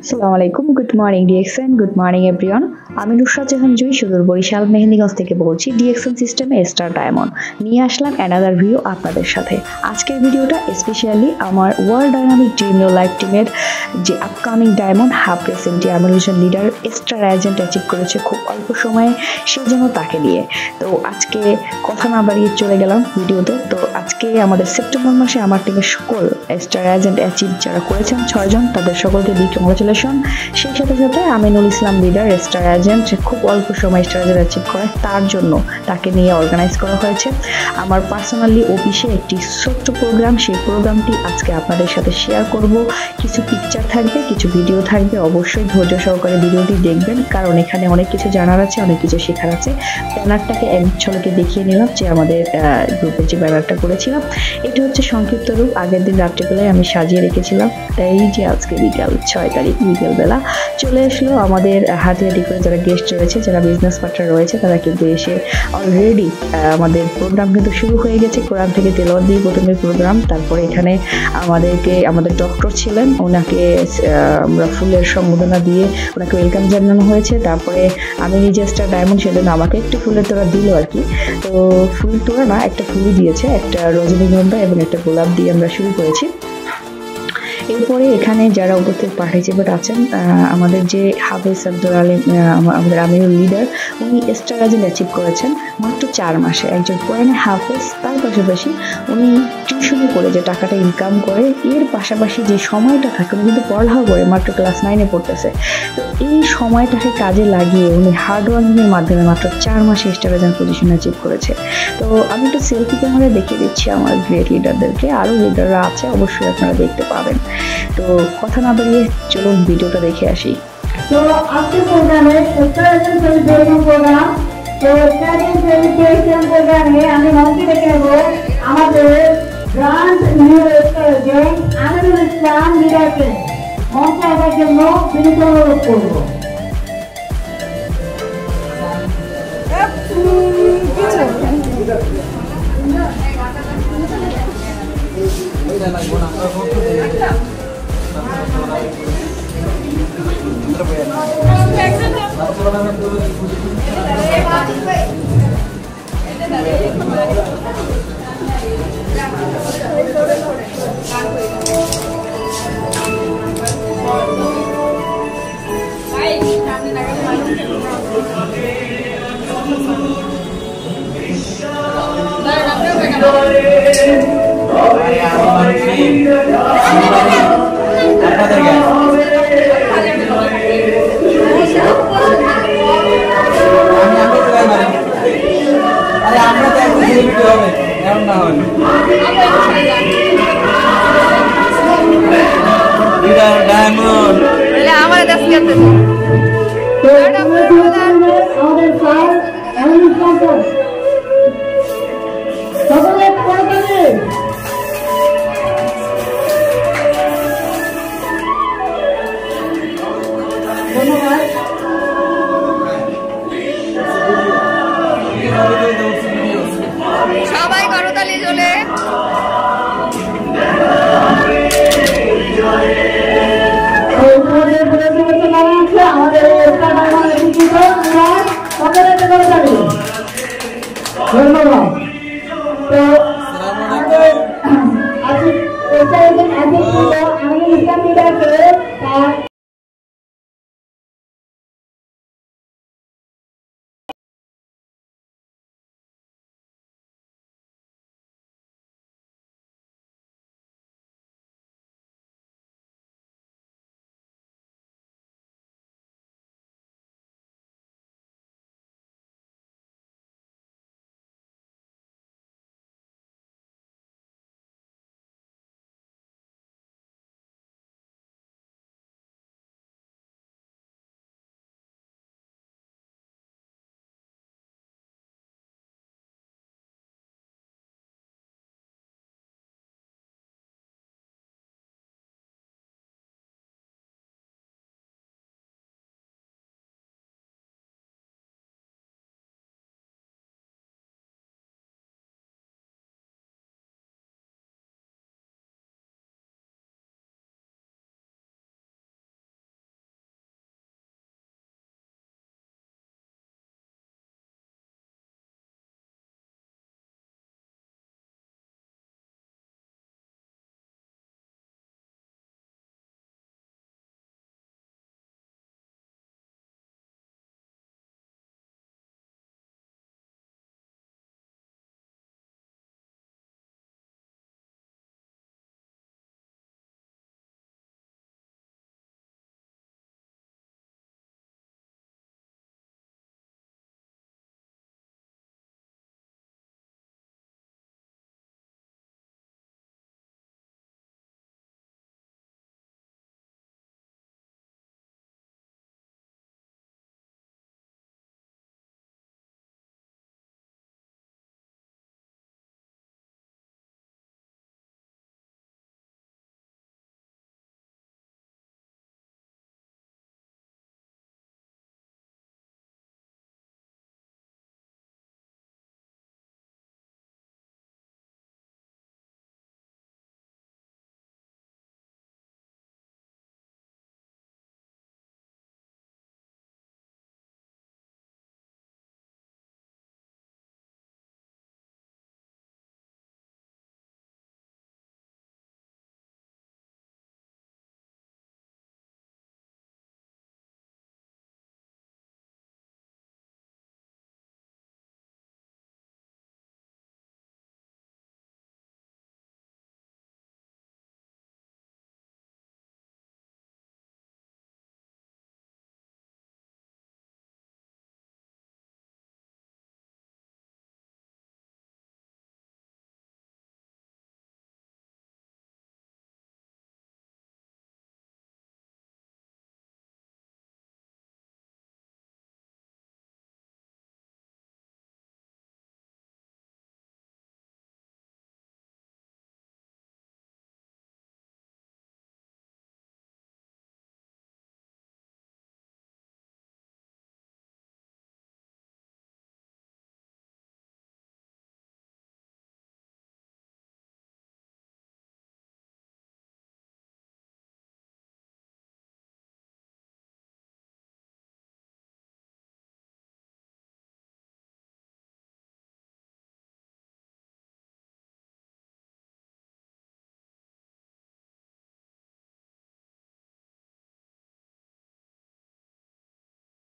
আসসালামু আলাইকুম, good morning DXN, good morning everyone. আমি নুসরাত জাহান জুই, সুদূর বরিশাল মেহেন্দিগঞ্জ থেকে বলছি। ডিএক্সএন সিস্টেমে স্টার ডায়মন্ড নিয়ে আসলাম অ্যানাদার ভিডিও আপনাদের সাথে। আজকের ভিডিওটা স্পেশালি আমার world dynamic dream your life টিমের যে upcoming diamond half recently American leader star agent achieve করেছে খুব অল্প সময়ে, সেই জন্য তাকে নিয়ে। তো আজকে কথা না বাড়িয়ে চলে গেলাম ভিডিওতে। তো আজকে আমাদের সেপ্টেম্বর মাসে আমার টিমের সকল স্টার এজেন্ট অ্যাচিভ যারা করেছেন 6 জন, তাদের সকলকে বিগ কংগ্রাচুলেশন। সেই সাথে সাথে Aminul Islam leader star agent খুব অল্প সময় স্টার এজেন্ট অ্যাচিভ করে, তার জন্য তাকে নিয়ে অর্গানাইজ করা হয়েছে আমার পার্সোনালি অফিসে একটি ছোট্ট প্রোগ্রাম। সেই প্রোগ্রামটি আজকে আপনাদের সাথে শেয়ার করব। কিছু পিকচার থাকবে, কিছু ভিডিও থাকবে, অবশ্যই ধৈর্য সহকারে ভিডিওটি দেখবেন, কারণ এখানে অনেক কিছু জানার আছে, অনেক কিছু শেখার আছে। ব্যানারটাকে এক ঝলকে দেখিয়ে নিলাম যে আমাদের গ্রুপের যে ব্যানারটা করেছিলাম, এটা হচ্ছে সংক্ষিপ্ত রূপ। আগের দিন রাত্রিবেলায় আমি সাজিয়ে রেখেছিলাম। এই যে আজকে বিকাল 6 তারিখ বিকেলবেলা চলে আসলো আমাদের হাতে করে যারা গেস্ট রয়েছে, যারা বিজনেস পার্টনার রয়েছে, তারা কিন্তু এসে অলরেডি আমাদের প্রোগ্রাম কিন্তু শুরু হয়ে গেছে। কোরআন থেকে তেলাওয়াত দিয়ে প্রথমে প্রোগ্রাম, তারপরে এখানে আমাদের ডক্টর ছিলেন, ওনাকে আমরা ফুলের সম্বোধনা দিয়ে ওনাকে ওয়েলকাম জানানো হয়েছে। তারপরে আমি নিজে স্টার ডায়মন্ড, সেজন্য আমাকে একটু ফুলের তোড়া দিল আর কি। তো ফুল তোড়া না, একটা ফুলই দিয়েছে, একটা রজনীগন্ধা এবং একটা গোলাপ দিয়ে আমরা শুরু করেছি। এরপরে এখানে যারা উপস্থিত পার্টিসিপেট আছেন, আমাদের যে হাফেজ আব্দুল আলিম, আমাদের আমিরুল লিডার, উনি স্টার এজেন্ট অ্যাচিভ করেছেন মাত্র 4 মাসে। একজন কোরআনে হাফেজ, তার পাশাপাশি উনি টিউশনি করে যে টাকাটা ইনকাম করে, এর পাশাপাশি যে সময়টা থাকে, উনি কিন্তু পড়ালেখা করে, মাত্র ক্লাস 9-এ পড়তেছে। তো এই সময়টাকে কাজে লাগিয়ে উনি হার্ডওয়ার্কিংয়ের মাধ্যমে মাত্র 4 মাসে স্টার এজেন্ট পজিশন অ্যাচিভ করেছে। তো আমি একটু সেলফি ক্যামেরা দেখিয়ে দিচ্ছি আমার গ্রেট লিডারদেরকে, আরও লিডাররা আছে, অবশ্যই আপনারা দেখতে পাবেন। তো কথা না বাড়িয়ে চলুন ভিডিওটা দেখে আসি। তো আজকে প্রোগ্রামে স্টার এজেন্ট সেলিব্রেশন প্রোগ্রাম, তো স্টার এজেন্ট সেলিব্রেশন প্রোগ্রামে আমি মঞ্চে ডেকে নেব আমাদের grand new star agent Aminul Islam লিডারকে মঞ্চে আসার জন্য বিনীত অনুরোধ করব। সবাই করতালি জ্বলে আমাদের